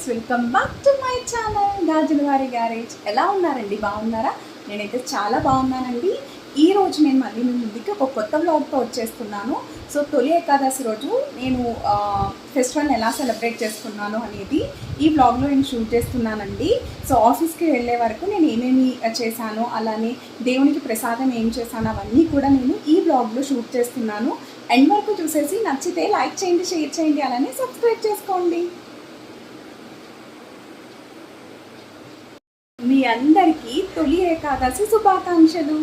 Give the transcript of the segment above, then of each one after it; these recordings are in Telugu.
Welcome back to my channel Gajulavari garage. ఎలా ఉన్నారండి? బాగున్నారా? నేనైతే చాలా బాగున్నానండి. ఈరోజు నేను మళ్ళీ మీ ముందుకి ఒక కొత్త వ్లాగ్తో వచ్చేస్తున్నాను. సో తొలి ఏకాదశి రోజు నేను ఫెస్టివల్ని ఎలా సెలబ్రేట్ చేసుకున్నాను అనేది ఈ వ్లాగ్లో నేను షూట్ చేస్తున్నానండి. సో ఆఫీస్కి వెళ్ళే వరకు నేను ఏమేమి చేశాను, అలానే దేవునికి ప్రసాదం ఏం చేశాను అవన్నీ కూడా నేను ఈ వ్లాగ్లో షూట్ చేస్తున్నాను. ఎండ్ వరకు చూసేసి నచ్చితే లైక్ చేయండి, షేర్ చేయండి, అలానే సబ్స్క్రైబ్ చేసుకోండి. మీ అందరికీ తొలి ఏకాదశి శుభాకాంక్షలు.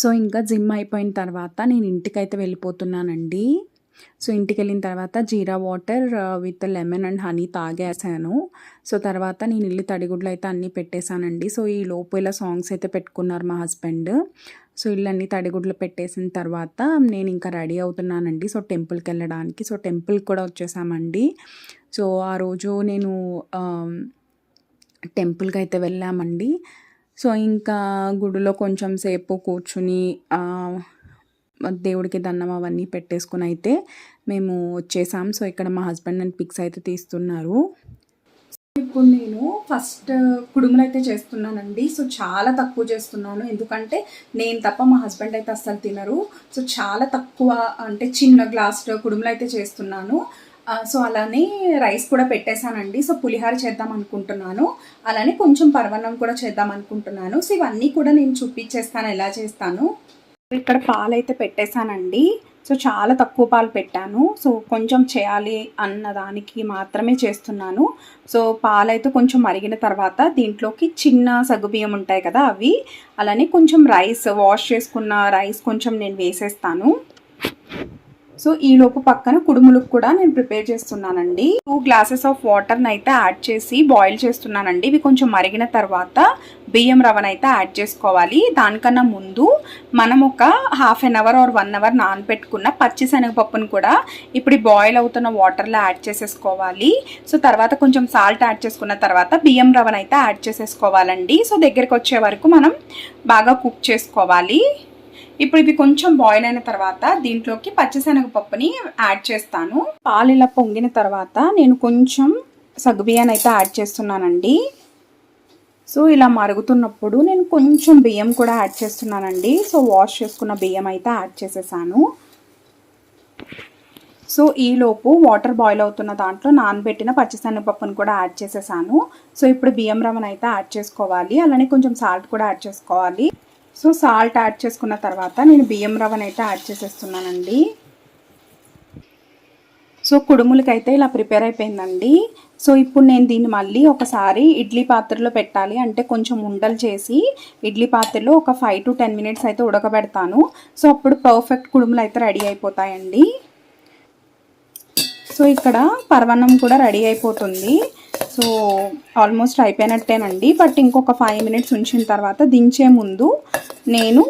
సో ఇంకా జిమ్ అయిపోయిన తర్వాత నేను ఇంటికైతే వెళ్ళిపోతున్నానండి. సో ఇంటికి వెళ్ళిన తర్వాత jeera water with lemon and honey తాగేసాను. సో తర్వాత నేను ఇల్లు తడిగుడ్లు అయితే అన్నీ పెట్టేశానండి. సో ఈ లోపు ఇలా సాంగ్స్ అయితే పెట్టుకున్నారు మా హస్బెండ్. సో ఇల్లు అన్నీ తడిగుడ్లు పెట్టేసిన తర్వాత నేను ఇంకా రెడీ అవుతున్నానండి. సో టెంపుల్కి వెళ్ళడానికి. సో టెంపుల్కి కూడా వచ్చేసామండి. సో ఆ రోజు నేను టెంపుల్కి అయితే వెళ్ళామండి. సో ఇంకా గుడిలో కొంచెం సేపు కూర్చుని దేవుడికి దండం అవన్నీ పెట్టేసుకుని అయితే మేము వచ్చేసాం. సో ఇక్కడ మా హస్బెండ్ అండ్ పిక్స్ అయితే తీస్తున్నారు. ఇప్పుడు నేను ఫస్ట్ కుడుములు అయితే చేస్తున్నానండి. సో చాలా తక్కువ చేస్తున్నాను, ఎందుకంటే నేను తప్ప మా హస్బెండ్ అయితే అస్సలు తినరు. సో చాలా తక్కువ, అంటే చిన్న గ్లాస్లో కుడుములు అయితే చేస్తున్నాను. సో అలానే రైస్ కూడా పెట్టేశానండి. సో పులిహార చేద్దాం అనుకుంటున్నాను, అలానే కొంచెం పరవన్నం కూడా చేద్దాం అనుకుంటున్నాను. సో ఇవన్నీ కూడా నేను చూపించేస్తాను ఎలా చేస్తాను. ఇక్కడ పాలు అయితే పెట్టేశానండి. సో చాలా తక్కువ పాలు పెట్టాను. సో కొంచెం చేయాలి అన్న దానికి మాత్రమే చేస్తున్నాను. సో పాలు అయితే కొంచెం మరిగిన తర్వాత దీంట్లోకి చిన్న సగ్గుబియ్యం ఉంటాయి కదా అవి, అలానే కొంచెం రైస్, వాష్ చేసుకున్న రైస్ కొంచెం నేను వేసేస్తాను. సో ఈలోపు పక్కన కుడుములకు కూడా నేను ప్రిపేర్ చేస్తున్నానండి. 2 గ్లాసెస్ ఆఫ్ వాటర్ని అయితే యాడ్ చేసి బాయిల్ చేస్తున్నానండి. ఇవి కొంచెం మరిగిన తర్వాత బియ్యం రవ్వను అయితే యాడ్ చేసుకోవాలి. దానికన్నా ముందు మనం ఒక half an hour or 1 hour నానబెట్టుకున్న పచ్చిశనగపప్పును కూడా ఇప్పుడు బాయిల్ అవుతున్న వాటర్లో యాడ్ చేసేసుకోవాలి. సో తర్వాత కొంచెం సాల్ట్ యాడ్ చేసుకున్న తర్వాత బియ్యం రవ్వను అయితే యాడ్ చేసేసుకోవాలండి. సో దగ్గరికి వచ్చే వరకు మనం బాగా కుక్ చేసుకోవాలి. ఇప్పుడు ఇవి కొంచెం బాయిల్ అయిన తర్వాత దీంట్లోకి పచ్చిశనగపప్పుని యాడ్ చేస్తాను. పాలు ఇలా పొంగిన తర్వాత నేను కొంచెం సగ్గుబియ్యాన్ని అయితే యాడ్ చేస్తున్నానండి. సో ఇలా మరుగుతున్నప్పుడు నేను కొంచెం బియ్యం కూడా యాడ్ చేస్తున్నానండి. సో వాష్ చేసుకున్న బియ్యం అయితే యాడ్ చేసేసాను. సో ఈలోపు వాటర్ బాయిల్ అవుతున్న దాంట్లో నానబెట్టిన పచ్చిశనగపప్పును కూడా యాడ్ చేసేసాను. సో ఇప్పుడు బియ్యం రవ్వను అయితే యాడ్ చేసుకోవాలి, అలానే కొంచెం సాల్ట్ కూడా యాడ్ చేసుకోవాలి. సో సాల్ట్ యాడ్ చేసుకున్న తర్వాత నేను బియ్యం రవ్వను అయితే యాడ్ చేసేస్తున్నానండి. సో కుడుములకైతే ఇలా ప్రిపేర్ అయిపోయిందండి. సో ఇప్పుడు నేను దీన్ని మళ్ళీ ఒకసారి ఇడ్లీ పాత్రలో పెట్టాలి, అంటే కొంచెం ఉండలు చేసి ఇడ్లీ పాత్రలో ఒక 5 to 10 minutes అయితే ఉడకబెడతాను. సో అప్పుడు పర్ఫెక్ట్ కుడుములు అయితే రెడీ అయిపోతాయండి. సో ఇక్కడ పరవన్నం కూడా రెడీ అయిపోతుంది. So almost అయిపోయినట్టేనండి. బట్ ఇంకొక 5 minutes ఉంచిన తర్వాత దించే ముందు నేను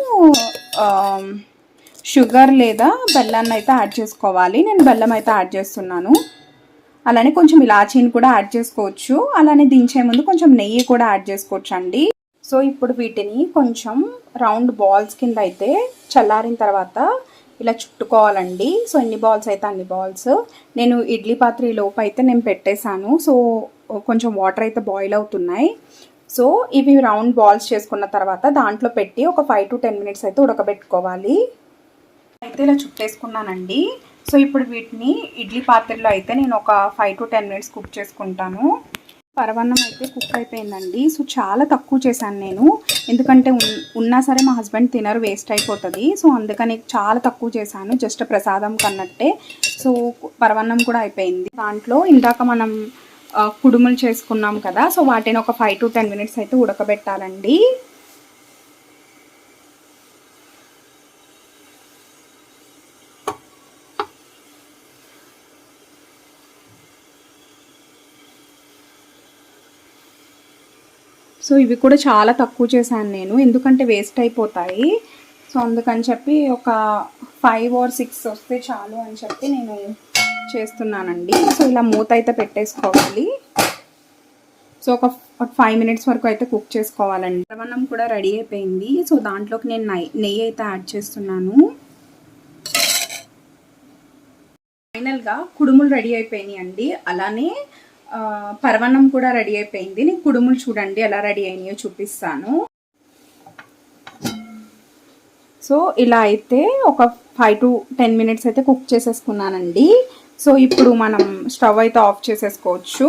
షుగర్ లేదా బెల్లాన్ని అయితే యాడ్ చేసుకోవాలి. నేను బెల్లం అయితే యాడ్ చేస్తున్నాను. అలానే కొంచెం ఇలాచీని కూడా యాడ్ చేసుకోవచ్చు. అలానే దించే ముందు కొంచెం నెయ్యి కూడా యాడ్ చేసుకోవచ్చు అండి. సో ఇప్పుడు వీటిని కొంచెం రౌండ్ బాల్స్ కింద అయితే చల్లారిన తర్వాత ఇలా చుట్టుకోవాలండి. సో ఎన్ని బాల్స్ అయితే అన్ని బాల్స్. నేను ఇడ్లీ పాత్ర ఈ లోపు అయితే నేను పెట్టేశాను. సో కొంచెం వాటర్ అయితే బాయిల్ అవుతున్నాయి. సో ఇవి రౌండ్ బాల్స్ చేసుకున్న తర్వాత దాంట్లో పెట్టి ఒక 5 to 10 minutes అయితే ఉడకబెట్టుకోవాలి. అయితే ఇలా చుట్టేసుకున్నానండి. సో ఇప్పుడు వీటిని ఇడ్లీ పాత్రలో అయితే నేను ఒక 5 to 10 minutes కుక్ చేసుకుంటాను. పరవన్నం అయితే కుక్ అయిపోయిందండి. సో చాలా తక్కువ చేశాను నేను, ఎందుకంటే ఉన్నా సరే మా హస్బెండ్ తినరు, వేస్ట్ అయిపోతుంది. సో అందుకని చాలా తక్కువ చేశాను, జస్ట్ ప్రసాదం కన్నట్టే. సో పరవన్నం కూడా అయిపోయింది. దాంట్లో ఇందాక మనం కుడుములు చేసుకున్నాం కదా, సో వాటిని ఒక 5 to 10 minutes అయితే ఉడకబెట్టాలండి. సో ఇవి కూడా చాలా తక్కువ చేశాను నేను, ఎందుకంటే వేస్ట్ అయిపోతాయి. సో అందుకని చెప్పి ఒక 5 or 6 వస్తే చాలు అని చెప్పి నేను చేస్తున్నానండి. సో ఇలా మూత అయితే పెట్టేసుకోవాలి. సో ఒక 5 minutes వరకు అయితే కుక్ చేసుకోవాలండి. పరవన్నం కూడా రెడీ అయిపోయింది. సో దాంట్లోకి నేను నెయ్యి అయితే యాడ్ చేస్తున్నాను. ఫైనల్గా కుడుములు రెడీ అయిపోయినాయి అండి. అలానే పరవన్నం కూడా రెడీ అయిపోయింది. నేను కుడుములు చూడండి ఎలా రెడీ అయినాయో చూపిస్తాను. సో ఇలా అయితే ఒక 5 to 10 minutes అయితే కుక్ చేసేసుకున్నానండి. సో ఇప్పుడు మనం స్టవ్ అయితే ఆఫ్ చేసేసుకోవచ్చు.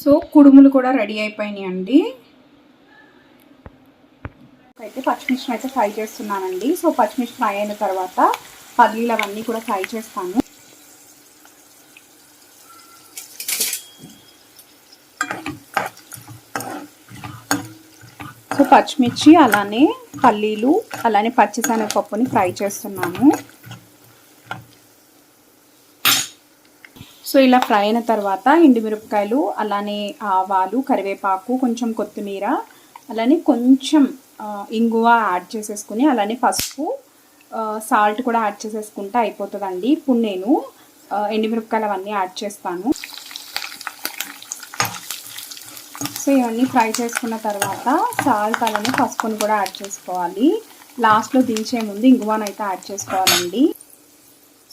సో కుడుములు కూడా రెడీ అయిపోయినాయి అండి. అయితే పచ్చిమిర్చిని అయితే ఫ్రై చేస్తున్నానండి. సో పచ్చిమిర్చి ఫ్రై అయిన తర్వాత పల్లీలు అవన్నీ కూడా ఫ్రై చేస్తాను. సో పచ్చిమిర్చి అలానే పల్లీలు అలానే పచ్చిశనగపప్పుని ఫ్రై చేస్తున్నాను. సో ఇలా ఫ్రై అయిన తర్వాత ఎండుమిరపకాయలు అలానే ఆవాలు, కరివేపాకు, కొంచెం కొత్తిమీర, అలానే కొంచెం ఇంగువ యాడ్ చేసేసుకుని అలానే పసుపు, సాల్ట్ కూడా యాడ్ చేసేసుకుంటే అయిపోతుందండి. ఇప్పుడు నేను ఎండుమిరపకాయలు అవన్నీ యాడ్ చేస్తాను. సో ఇవన్నీ ఫ్రై చేసుకున్న తర్వాత సాల్ట్ అలానే పసుపుని కూడా యాడ్ చేసుకోవాలి. లాస్ట్లో దించే ముందు ఇంగువనైతే యాడ్ చేసుకోవాలండి.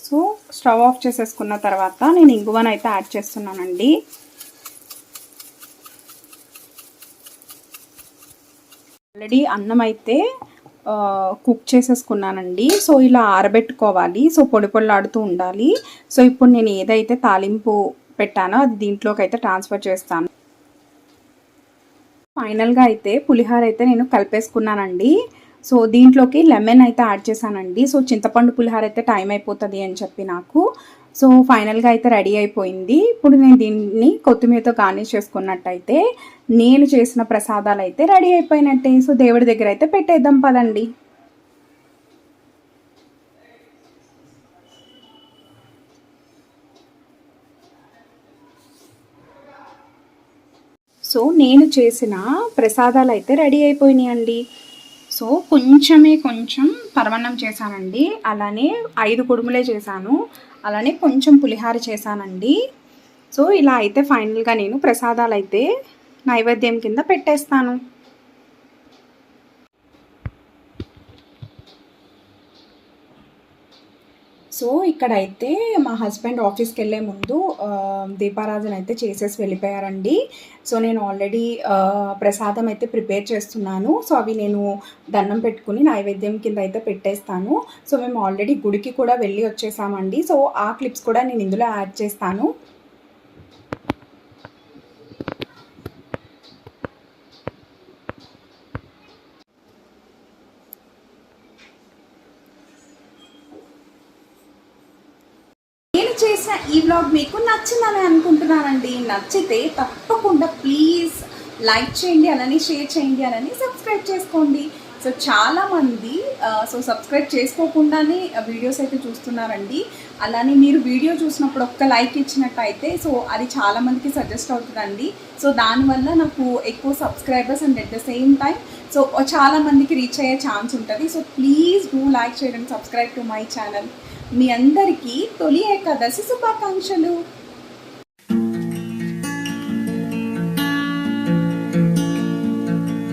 సో స్టవ్ ఆఫ్ చేసేసుకున్న తర్వాత నేను ఇంగువనైతే యాడ్ చేస్తున్నానండి. ఆల్రెడీ అన్నం అయితే కుక్ చేసేసుకున్నానండి. సో ఇలా ఆరబెట్టుకోవాలి. సో పొడి పొడిలాడుతూ ఉండాలి. సో ఇప్పుడు నేను ఏదైతే తాలింపు పెట్టానో అది దీంట్లోకి అయితే ట్రాన్స్ఫర్ చేస్తాను. ఫైనల్గా అయితే పులిహోర అయితే నేను కలిపేసుకున్నానండి. సో దీంట్లోకి లెమన్ అయితే యాడ్ చేశానండి. సో చింతపండు పులిహోర అయితే టైం అయిపోతుంది అని చెప్పి నాకు. సో ఫైనల్గా అయితే రెడీ అయిపోయింది. ఇప్పుడు నేను దీన్ని కొత్తిమీరతో గార్నిష్ చేసుకున్నట్టయితే నేను చేసిన ప్రసాదాలు అయితే రెడీ అయిపోయినట్టే. సో దేవుడి దగ్గర అయితే పెట్టేద్దాం పదండి. సో నేను చేసిన ప్రసాదాలు అయితే రెడీ అయిపోయినాయండి. సో కొంచెం పరమాన్నం చేశానండి. అలానే 5 కుడుములే చేశాను. అలానే కొంచెం పులిహార చేశానండి. సో ఇలా అయితే ఫైనల్గా నేను ప్రసాదాలు అయితే నైవేద్యం కింద పెట్టేస్తాను. సో ఇక్కడైతే మా హస్బెండ్ ఆఫీస్కి వెళ్ళే ముందు దీపారాధన అయితే చేసేసి వెళ్ళిపోయారండి. సో నేను ఆల్రెడీ ప్రసాదం అయితే ప్రిపేర్ చేస్తున్నాను. సో అవి నేను దండం పెట్టుకుని నైవేద్యం కింద అయితే పెట్టేస్తాను. సో మేము ఆల్రెడీ గుడికి కూడా వెళ్ళి వచ్చేసామండి. సో ఆ క్లిప్స్ కూడా నేను ఇందులో యాడ్ చేస్తాను. చేసిన ఈ వ్లాగ్ మీకు నచ్చిందని అనుకుంటున్నానండి. నచ్చితే తప్పకుండా ప్లీజ్ లైక్ చేయండి, అలానే షేర్ చేయండి, అలానే సబ్స్క్రైబ్ చేసుకోండి. సో చాలామంది సబ్స్క్రైబ్ చేసుకోకుండానే వీడియోస్ అయితే చూస్తున్నారండి. అలానే మీరు వీడియో చూసినప్పుడు ఒక్క లైక్ ఇచ్చినట్టయితే సో అది చాలామందికి సజెస్ట్ అవుతుందండి. సో దానివల్ల నాకు ఎక్కువ subscribers and at the same time so చాలామందికి రీచ్ అయ్యే ఛాన్స్ ఉంటుంది. సో ప్లీజ్ డూ లైక్ చేయడం, సబ్స్క్రైబ్ టు మై ఛానల్. మీ అందరికీ తొలి ఏకాదశి శుభాకాంక్షలు.